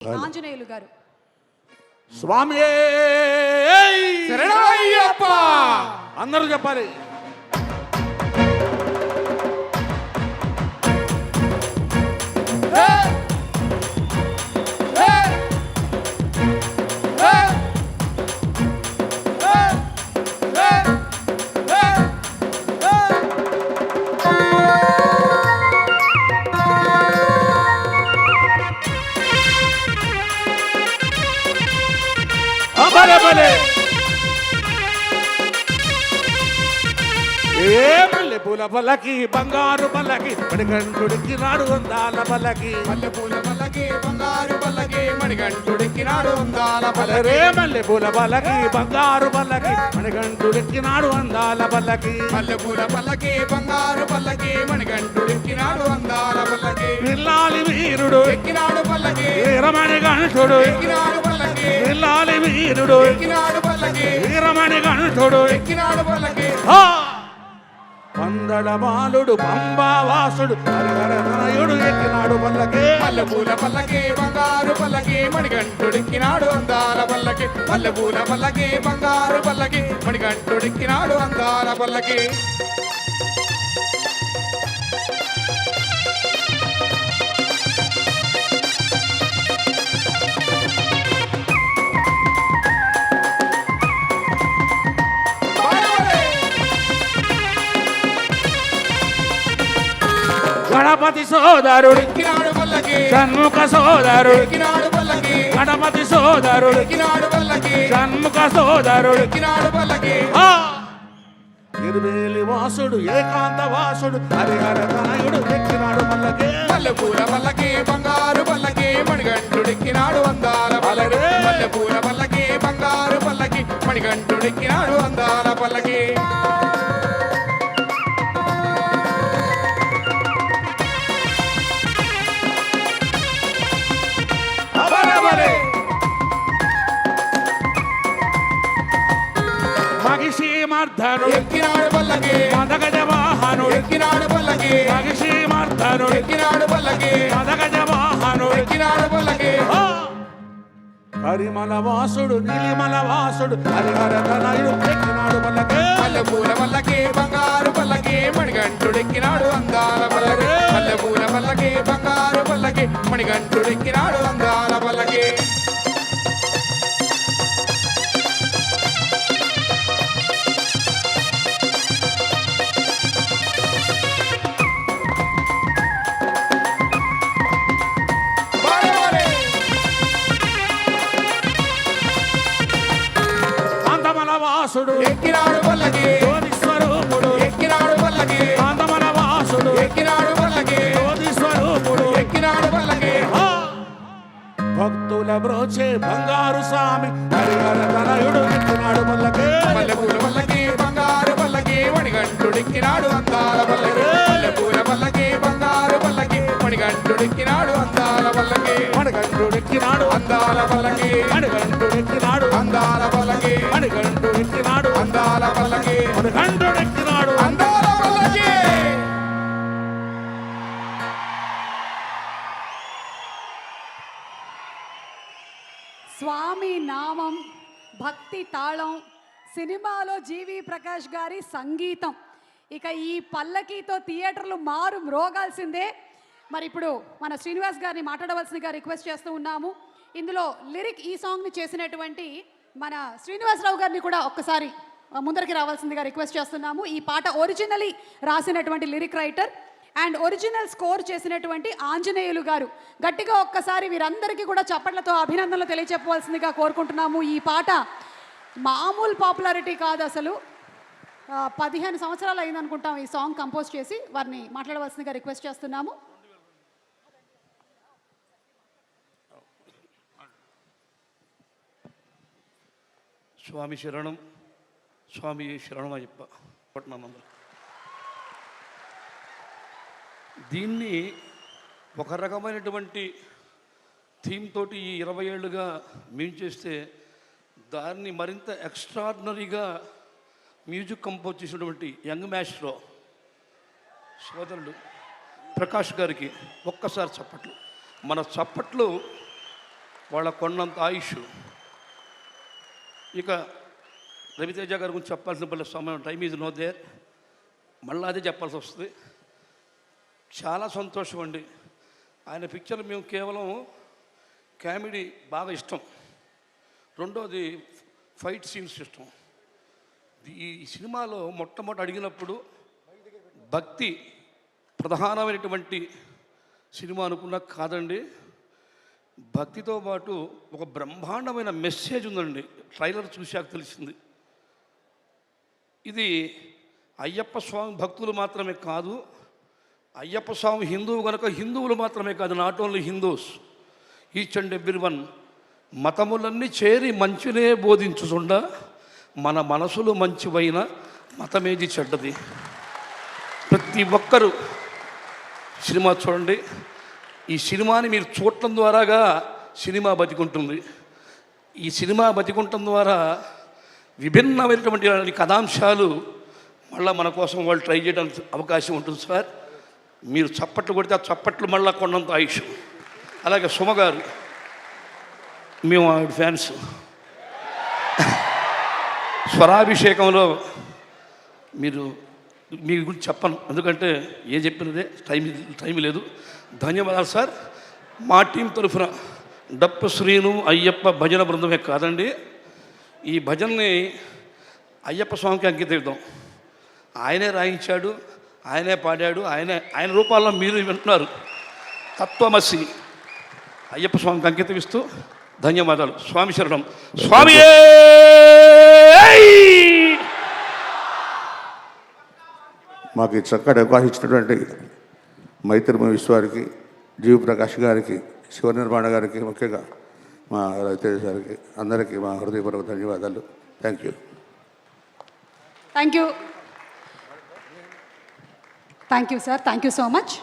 ఆంజనేయులు గారు. స్వామి అందరూ చెప్పాలి. మల్లె పూల పల్లకి బంగారు పల్లకి మణికంఠుడికి నాడు అందాల పల్లకి. మల్లె పూల పల్లకి బంగారు పల్లకి మణికంఠుడికి నాడు అందాల పల్లరే మల్లె పూల పల్లకి బంగారు పల్లకి మణికంఠుడికి నాడు అందాల పల్లకి. మల్లె పూల పల్లకి బంగారు పల్లకి మణికంఠుడికి నాడు అందాల పల్లకి. పిల్లాలి వీరుడు ఎక్కినాడు పల్లకి వీరమణికంఠుడు ఎక్కినాడు పల్లకి. పిల్లాలి వీరుడు ఎక్కినాడు పల్లకి వీరమణికంఠుడు ఎక్కినాడు పల్లకి. పందడ బాలుడు పంబావాసుడు హరిహరనయుడు ఎక్కినాడు పల్లకి. మల్లె పూల పల్లకి బంగారు పల్లకి మణికంఠుడిక్కినాడు అందాల పల్లకి. మల్లె పూల పల్లకి బంగారు పల్లకి మణికంఠుడిక్కినాడు అందాల పల్లకి. గణపతి సోదరుడు ఎక్కినాడు పల్లకి షణ్ముఖ సోదరుడు ఎక్కినాడు పల్లకి. గణపతి సోదరుడు ఎక్కినాడు పల్లకి షణ్ముఖ సోదరుడు ఎక్కినాడు పల్లకి. ఇరువేలి వాసుడు ఏకాంత వాసుడు హరిహరతనయుడు ఎక్కినాడు పల్లకి. మల్లె పూల పల్లకి బంగారు పల్లకి మణికంఠుడిక్కినాడు అందాల పల్లకి. మల్లె పూల పల్లకి బంగారు పల్లకి మణికంఠుడిక్కినాడు అందాల పల్లకి. మహిషీమర్ధనుడు ఎక్కినాడు పల్లకి మదగజ వాహనుడు ఎక్కినాడు పల్లకి. మహిషీమర్ధనుడు ఎక్కినాడు పల్లకి మదగజ వాహనుడు ఎక్కినాడు పల్లకి. హరిమల వాసుడు నీలిమల వాసుడు హరిహరతనయుడు ఎక్కినాడు పల్లకి. మల్లె పూల పల్లకి బంగారు పల్లకి మణికంఠుడిక్కినాడు అందాల పల్లకి. మల్లె పూల పల్లకి బంగారు పల్లకి మణికంఠుడిక్కినాడు అందాల పల్లకి. కాంతమల వాసుడు ఎక్కినాడు పల్లకి జ్యోతి స్వరూపుడు ఎక్కినాడు పల్లకి. కాంతమల వాసుడు ఎక్కినాడు పల్లకి జ్యోతి స్వరూపుడు ఎక్కినాడు పల్లకి. భక్తుల బ్రోచే బంగారు స్వామి హరిహరతనయుడు ఎక్కినాడు పల్లకి. మల్లె పూల పల్లకి బంగారు పల్లకి మణికంఠుడిక్కినాడు అందాల పల్లకి. మల్లె పూల పల్లకి బంగారు పల్లకి మణికంఠుడిక్కినాడు అందాల పల్లకి. మణికంఠుడెక్కినాడు అందాల పల్లకి మణికంఠుడెక్కినాడు అందాల పల్లకి మణికంఠుడెక్కినాడు అందాల పల్లకి మణికంఠుడెక్కినాడు అందాల పల్లకి. స్వామి నామం, భక్తి తాళం, సినిమాలో జీవి ప్రకాష్ గారి సంగీతం, ఇక ఈ పల్లకీతో థియేటర్లు మారు మ్రోగాల్సిందే. మరి ఇప్పుడు మన శ్రీనివాస్ గారిని మాట్లాడవలసిందిగా రిక్వెస్ట్ చేస్తూ ఉన్నాము. ఇందులో లిరిక్ ఈ సాంగ్ని చేసినటువంటి మన శ్రీనివాసరావు గారిని కూడా ఒక్కసారి ముందరికి రావాల్సిందిగా రిక్వెస్ట్ చేస్తున్నాము. ఈ పాట ఒరిజినలీ రాసినటువంటి lyric writer and original score చేసినటువంటి ఆంజనేయులు గారు. గట్టిగా ఒక్కసారి వీరందరికీ కూడా చప్పట్లతో అభినందనలు తెలియచెప్పవలసిందిగా కోరుకుంటున్నాము. ఈ పాట మామూలు పాపులారిటీ కాదు, అసలు 15 సంవత్సరాలు అయిందనుకుంటాం ఈ సాంగ్ కంపోజ్ చేసి. వారిని మాట్లాడవలసిందిగా రిక్వెస్ట్ చేస్తున్నాము. స్వామి శరణం, స్వామి శరణం అయ్యప్ప పట్నందరూ. దీన్ని ఒక రకమైనటువంటి థీమ్ తోటి ఈ 20 ఏళ్ళుగా మేము చేస్తే దాన్ని మరింత ఎక్స్ట్రాడినరీగా మ్యూజిక్ కంపోజ్ చేసినటువంటి యంగ్ మాస్టర్ సోదరుడు ప్రకాష్ గారికి ఒక్కసారి చప్పట్లు. మన చప్పట్లు వాళ్ళ కొండంత ఆయుష్. ఇక రవితేజ గారి గురించి చెప్పాల్సిన పల్లె సమయం, టైం ఈజ్ నో దేర్, మళ్ళీ అదే చెప్పాల్సి వస్తుంది. చాలా సంతోషం అండి. ఆయన పిక్చర్ మేము కేవలం కామెడీ బాగా ఇష్టం, రెండోది ఫైట్ సీన్స్ ఇష్టం. ఈ సినిమాలో మొట్టమొదటి అడిగినప్పుడు భక్తి ప్రధానమైనటువంటి సినిమా అనుకున్నా కాదండి, భక్తితో పాటు ఒక బ్రహ్మాండమైన మెసేజ్ ఉందండి. ట్రైలర్ చూశాక తెలిసింది. ఇది అయ్యప్ప స్వామి భక్తులు మాత్రమే కాదు, అయ్యప్ప స్వామి హిందువు కనుక హిందువులు మాత్రమే కాదు, not only Hindus, each and every one, మతములన్నీ చేరి మంచినే బోధించుచుండ మన మనసులు మంచివైన మతమేది చెడ్డది. ప్రతి ఒక్కరూ సినిమా చూడండి. ఈ సినిమాని మీరు చూడటం ద్వారాగా సినిమా బతికుంటుంది. ఈ సినిమా బతికుంటం ద్వారా విభిన్నమైనటువంటి కథాంశాలు మళ్ళీ మన కోసం వాళ్ళు ట్రై చేయడానికి అవకాశం ఉంటుంది సార్. మీరు చప్పట్లు కొడితే ఆ చప్పట్లు మళ్ళీ కొండంత ఆయుష్. అలాగే సుమ గారు, మేము ఆవిడ ఫ్యాన్స్. స్వరాభిషేకంలో మీరు మీ గురించి చెప్పను, ఎందుకంటే ఏ చెప్పినదే టైం లేదు. ధన్యవాదాలు సార్. మా టీం తరఫున డప్పు శ్రీను అయ్యప్ప భజన బృందమే కాదండి, ఈ భజనని అయ్యప్ప స్వామికి అంకితం ఇద్దాం. ఆయనే రాయించాడు, ఆయనే పాడాడు, ఆయన రూపాల్లో మీరు వింటున్నారు. తత్వమసి అయ్యప్ప స్వామికి అంకితం ఇస్తూ ధన్యవాదాలు. స్వామి శరణం. స్వామి మాకు ఈ చక్కటి అవకాశం ఇచ్చినటువంటి మైత్రి మూవీస్ వారికి, జీవి ప్రకాష్ గారికి, శివ నిర్మాణ గారికి, ముఖ్యంగా మా రవితేజ గారికి, అందరికీ మా హృదయపూర్వక ధన్యవాదాలు. Thank you. Thank you, thank you sir, thank you so much.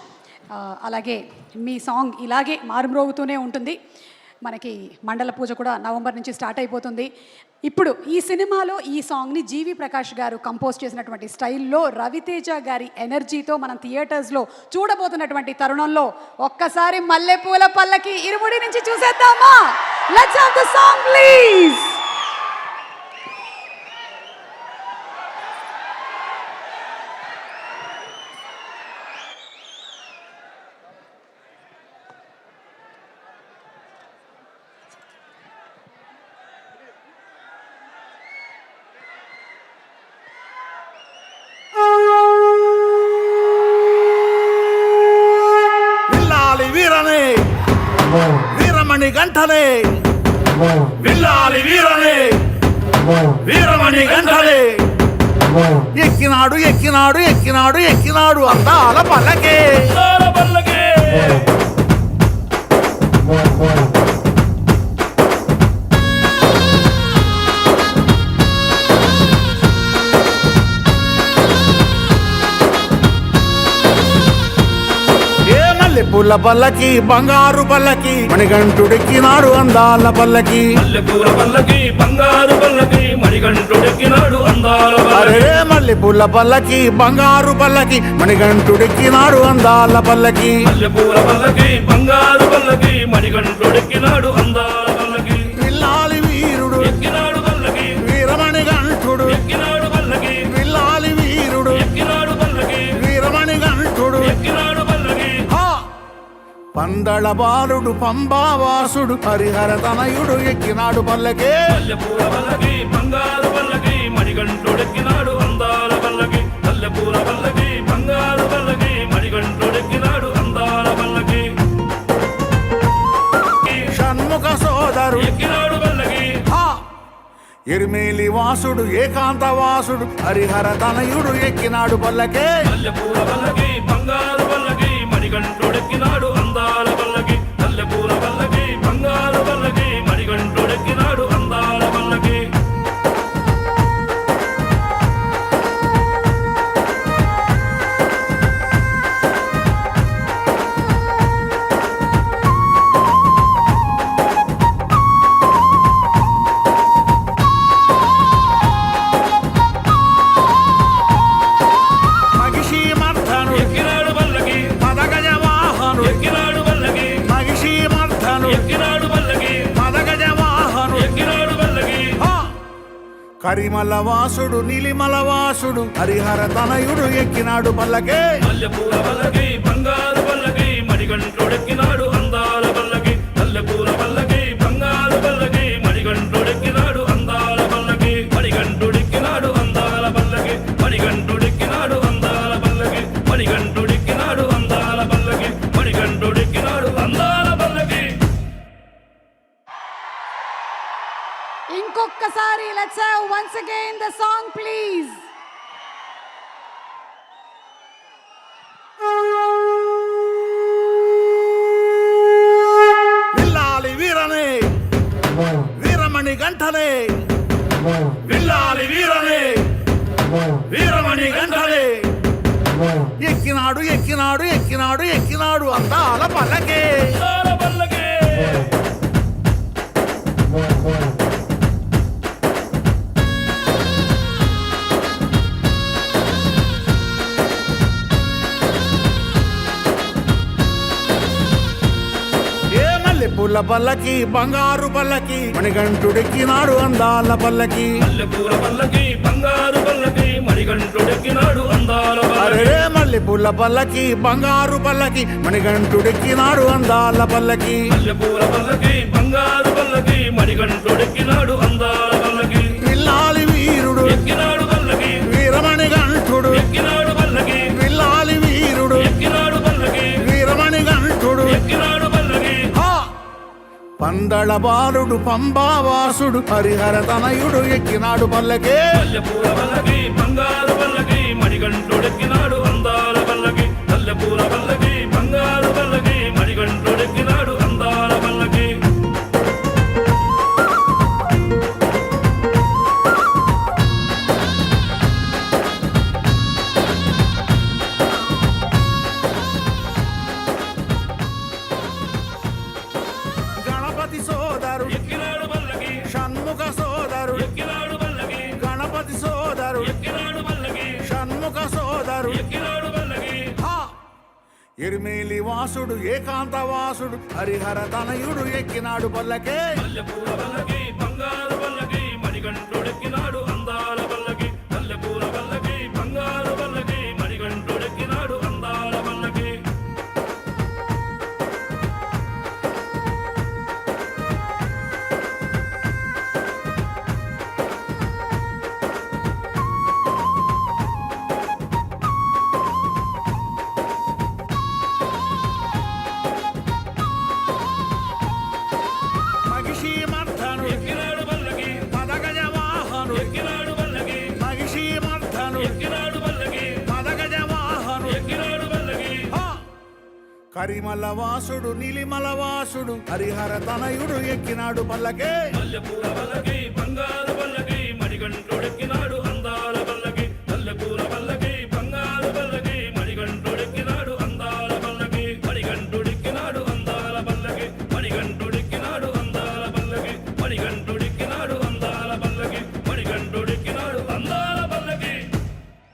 అలాగే మీ సాంగ్ ఇలాగే మారుమ్రోగుతూనే ఉంటుంది. మనకి మండల పూజ కూడా నవంబర్ నుంచి స్టార్ట్ అయిపోతుంది. ఇప్పుడు ఈ సినిమాలో ఈ సాంగ్ని జీవి ప్రకాష్ గారు కంపోజ్ చేసినటువంటి స్టైల్లో రవితేజ గారి ఎనర్జీతో మనం థియేటర్స్లో చూడబోతున్నటువంటి తరుణంలో ఒక్కసారి మల్లెపూల పల్లకి ఇరుముడి నుంచి చూసేద్దామా? Let's have the song please. వీరమణి గంటనే విల్లాలి వీరనే వీరమణి గంటనే ఎక్కినాడు ఎక్కినాడు ఎక్కినాడు ఎక్కినాడు అందాల పల్లకే పూల పల్లకి బంగారు పల్లకి మణికంఠుడెక్కినాడు అందాల పల్లకి. మల్లెపూల పల్లకి బంగారు పల్లకి మణికంఠుడెక్కినాడు అందాల అరే మల్లెపూల పల్లకి బంగారు పల్లకి మణికంఠుడెక్కినాడు అందాల పల్లకి. మల్లెపూల పల్లకి బంగారు పల్లకి మణికంఠుడెక్కినాడు అందాల పల్లకి. విల్లాలి వీరుడు ఎక్కినాడు పల్లకి వీరమణి గంఠుడు ఎక్కినాడు పల్లకి. విల్లాలి వీరుడు ఎక్కినాడు పల్లకి వీరమణి గంఠుడు ఎక్కినాడు పల్లకి. పందళ బాలుడు పంబావాసుడు హరిహర తనయుడు ఎక్కినాడు పల్లకే. మల్లెపూల పల్లకి బంగారు పల్లకి మణికంఠుడెక్కినాడు అందాల పల్లకి. మల్లెపూల పల్లకి బంగారు పల్లకి మణికంఠుడెక్కినాడు అందాల పల్లకి. షణ్ముఖ సోదరు ఎక్కినాడు పల్లకి. ఎరిమేలి వాసుడు ఏకాంత వాసుడు హరిహర తనయుడు ఎక్కినాడు పల్లకే. మల్లెపూల పల్లకి బంగారు పల్లకి మణికంఠుడెక్కినాడు అందాల పల్లకి. మల్లెపూల పల్లకి బంగారు పల్లకి మణికంఠుడెక్కినాడు అందాల పల్లకి. మహిషి మర్ధను ఎక్కినాడు పల్లకి. మదగజ వాహను ఎక్కినాడు పల్లకి. కరిమల వాసుడు నీలిమల వాసుడు హరిహర తనయుడు ఎక్కినాడు పల్లకే మల్లెపూల పల్లకి బంగారు పల్లకి మణికంఠుడెక్కినాడు అందాల పల్లకి మల్లెపూల పల్లకి బంగారు పల్లకి మణికంఠుడెక్కినాడు అందాల పల్లకి మణికంఠుడెక్కినాడు అందాల పల్లకి మణికంఠుడెక్కినాడు అందాల పల్లకి మణికంఠుడెక్కినాడు అందాల పల్లకి మణికంఠుడెక్కినాడు అందాల పల్లకి. ఇంకొకసారి let's have once again the song please. విల్లాలి వీరనే వీరమణి గంటలే విల్లాలి వీరనే వీరమణి గంటలే ఎక్కినాడు ఎక్కినాడు ఎక్కినాడు ఎక్కినాడు అందాల పల్లకే అందాల పల్లకి ఏ మల్లెపూల పల్లకి బంగారు పల్లకి మణికంఠుడెక్కినాడు అందాల పల్లకి మల్లెపూల పల్లకి బంగారు పల్లకి మణికంఠుడెక్కినాడు అందాల అరే పల్లకి మల్లెపూల పల్లకి బంగారు పల్లకి మణికంఠుడెక్కినాడు అందాల పల్లకి మల్లెపూల పల్లకి బంగారు పల్లకి మణికంఠుడెక్కినాడు అందాల పల్లకి విల్లాలి వీరుడు ఎక్కినాడు పల్లకి వీరమణి గంఠుడు ఎక్కినాడు పల్లకి విల్లాలి వీరుడు ఎక్కినాడు పల్లకి వీరమణి గంఠుడు ఎక్కినాడు పల్లకి హా! పందళ బాలుడు పంబావాసుడు హరిహర తనయుడు ఎక్కినాడు పల్లకే మల్లెపూల పల్లకి బంగారు పల్లకి మణికంఠుడెక్కినాడు అందాల పల్లకి మల్లెపూల పల్లకి బంగారు పల్లకి మణికంఠుడెక్కినాడు అందాల పల్లకి. గణపతి సోదరుడు ఎక్కినాడు పల్లకి షణ్ముఖ సోదరుడు ఎక్కినాడు పల్లకి గణపతి సోదరుడు ఎక్కినాడు పల్లకి షణ్ముఖ సోదరుడు ఎక్కినాడు పల్లకి హా! ఎరిమేలి వాసుడు ఏకాంత వాసుడు హరిహర తనయుడు ఎక్కినాడు పల్లకే మల్లెపూల పల్లకి బంగారు పల్లకి మణికంఠుడెక్కినాడు అందాల పల్లకి మల్లెపూల పల్లకి బంగారు పల్లకి మణికంఠుడెక్కినాడు అందాల పల్లకి. మగిషి మర్ధనుడు ఎక్కినాడు పల్లకి పదగజ వాహనుడు ఎక్కినాడు పల్లకి మగిషి మర్ధనుడు ఎక్కినాడు పల్లకి పదగజ వాహనుడు ఎక్కినాడు పల్లకి హా! కరిమల వాసుడు నీలిమల వాసుడు హరిహర తనయుడు ఎక్కినాడు పల్లకే మల్లెపూల పల్లకి బంగారు